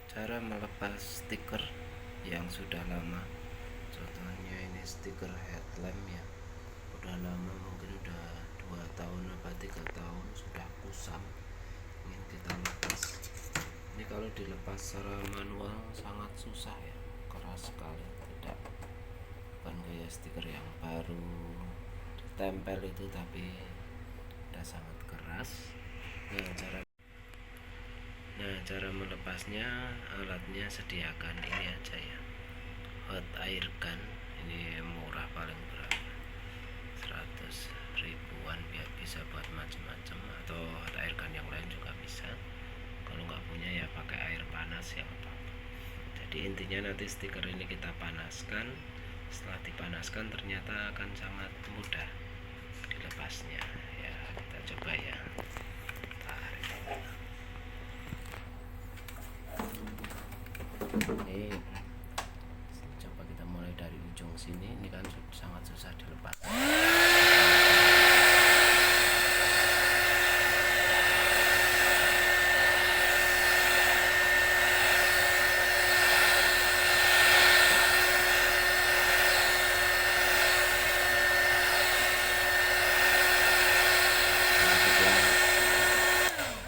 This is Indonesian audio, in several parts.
Cara melepas stiker yang sudah lama. Contohnya ini stiker headlamp ya, udah lama, mungkin udah 2 tahun apa 3 tahun, sudah kusam, ingin kita lepas. Ini kalau dilepas secara manual sangat susah ya, keras sekali, tidak bukan kayak stiker yang baru ditempel itu, tapi udah sangat keras. Cara melepasnya, alatnya sediakan ini aja ya, hot air gun. Ini murah, paling berapa, 100 ribuan, biar bisa buat macam-macam, atau hot air gun yang lain juga bisa. Kalau nggak punya ya pakai air panas yang apa. Jadi intinya nanti stiker ini kita panaskan. Setelah dipanaskan ternyata akan sangat mudah dilepasnya ya. Kita coba ya. Ini coba kita mulai dari ujung sini. Ini kan sangat susah dilepas.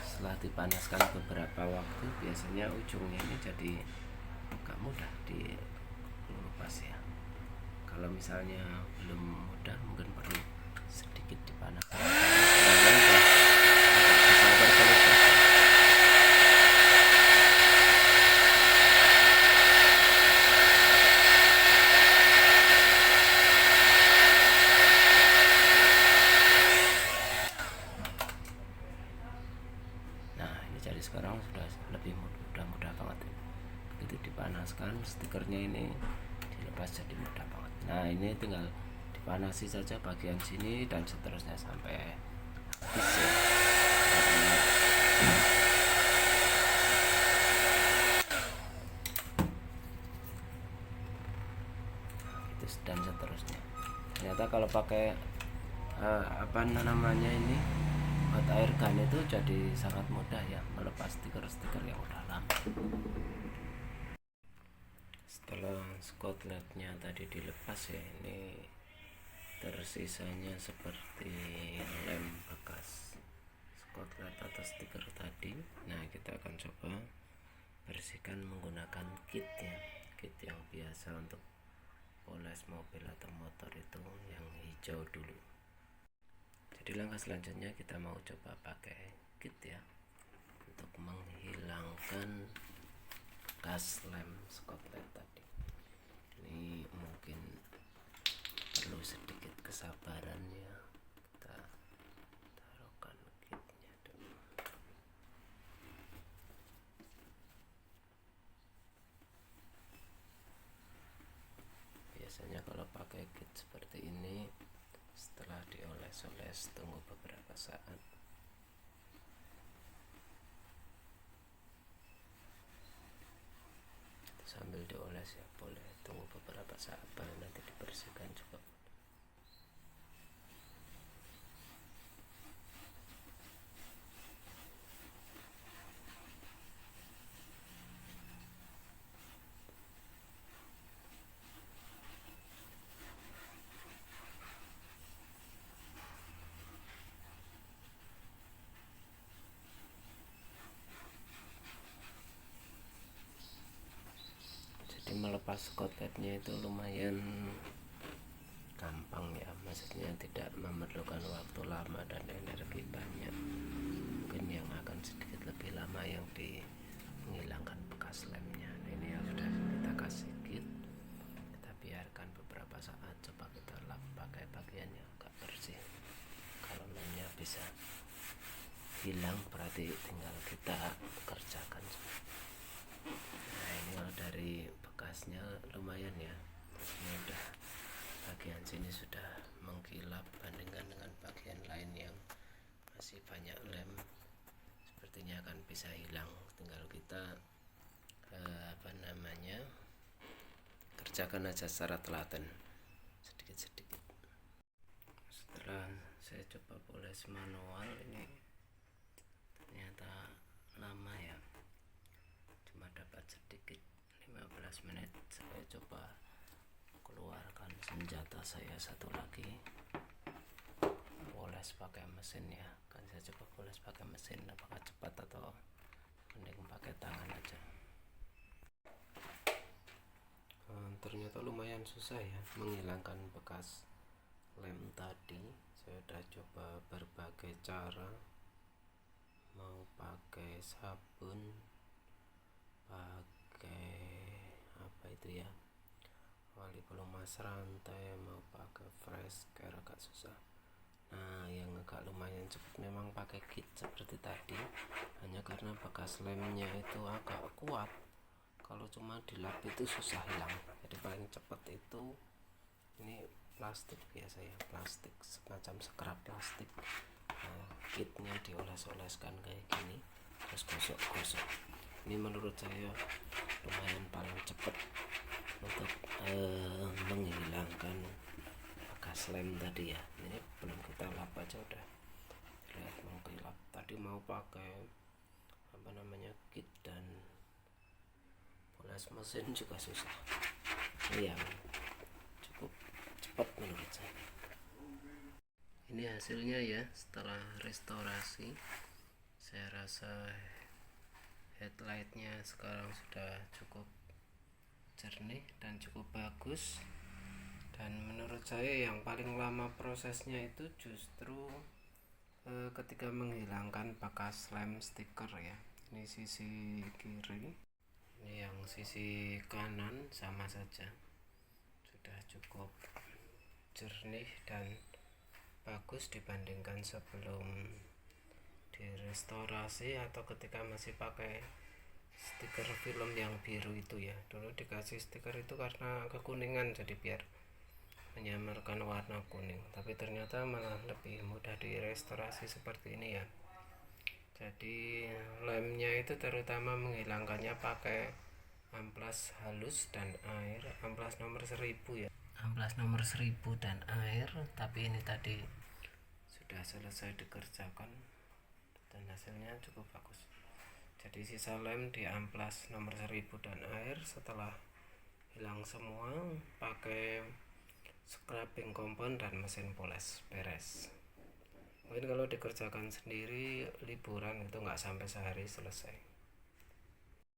Setelah dipanaskan beberapa waktu, biasanya ujungnya ini jadi agak mudah dilepas ya. Kalau misalnya belum mudah, mungkin perlu sedikit dipanaskan. Nah ini jadi sekarang sudah lebih mudah banget ya. Itu dipanaskan, stikernya ini dilepas jadi mudah banget. Nah ini tinggal dipanasi saja bagian sini dan seterusnya sampai habis ya. Itu dan seterusnya. Ternyata kalau pakai apa namanya ini, hot air gun itu jadi sangat mudah ya melepas stiker-stiker yang udah lama. Setelah skotletnya tadi dilepas ya, ini tersisanya seperti lem bekas skotlet atau stiker tadi. Nah kita akan coba bersihkan menggunakan kit ya, kit yang biasa untuk poles mobil atau motor itu, yang hijau dulu. Jadi langkah selanjutnya kita mau coba pakai kit ya, untuk menghilangkan bekas lem skotlet tadi. Ini mungkin perlu sedikit kesabaran ya. Kita taruhkan kitnya dulu. Biasanya kalau pakai kit seperti ini, setelah dioles-oles tunggu beberapa saat. Sambil dioles ya, boleh tunggu beberapa saat baru nanti dibersihkan juga. Melepas skotletnya itu lumayan gampang ya, maksudnya tidak memerlukan waktu lama dan energi banyak. Mungkin yang akan sedikit lebih lama yang di menghilangkan bekas lemnya. Nah, ini yang sudah kita kasih kit, kita biarkan beberapa saat, coba kita lap pakai bagian yang agak bersih. Kalau lemnya bisa hilang berarti tinggal kita kerjakan. Nah ini kalau dari bekasnya lumayan ya, ini udah bagian sini sudah mengkilap, bandingkan dengan bagian lain yang masih banyak lem, sepertinya akan bisa hilang. Tinggal kita kerjakan aja secara telaten, sedikit-sedikit. Setelah saya coba poles manual, ini ternyata lama ya, cuma dapat 15 menit saya coba keluarkan senjata saya satu lagi, poles pakai mesin ya. Kan saya coba poles pakai mesin, apakah cepat atau mending pakai tangan aja. Ternyata lumayan susah ya menghilangkan bekas lem tadi. Saya udah coba berbagai cara, mau pakai sabun, pakai apa itu ya, wali pelumas rantai, mau pakai fresh care, agak susah. Nah, yang agak lumayan cepat memang pakai kit seperti tadi, hanya karena bekas lemnya itu agak kuat. Kalau cuma dilap itu susah hilang. Jadi paling cepat itu ini plastik biasa ya, plastik semacam scrub plastik. Nah, kitnya dioles-oleskan kayak gini, terus gosok-gosok. Ini menurut saya lumayan paling cepat untuk menghilangkan bekas lem tadi ya. Ini belum kita lap aja udah lihat mau dilap. Tadi mau pakai apa namanya, kit dan poles mesin juga susah. Ini yang cukup cepat menurut saya. Ini hasilnya ya setelah restorasi. Saya rasa headlightnya sekarang sudah cukup jernih dan cukup bagus. Dan menurut saya yang paling lama prosesnya itu justru ketika menghilangkan bekas lem stiker ya. Ini sisi kiri, ini yang sisi kanan sama saja, sudah cukup jernih dan bagus dibandingkan sebelum direstorasi atau ketika masih pakai stiker film yang biru itu ya. Dulu dikasih stiker itu karena kekuningan, jadi biar menyamarkan warna kuning, tapi ternyata malah lebih mudah direstorasi seperti ini ya. Jadi lemnya itu terutama menghilangkannya pakai amplas halus dan air, amplas nomor 1000 ya, amplas nomor 1000 dan air. Tapi ini tadi sudah selesai dikerjakan dan hasilnya cukup bagus. Jadi sisa lem di amplas nomor 1000 dan air, setelah hilang semua pakai scrubbing compound dan mesin poles, beres. Mungkin kalau dikerjakan sendiri liburan itu nggak sampai sehari selesai.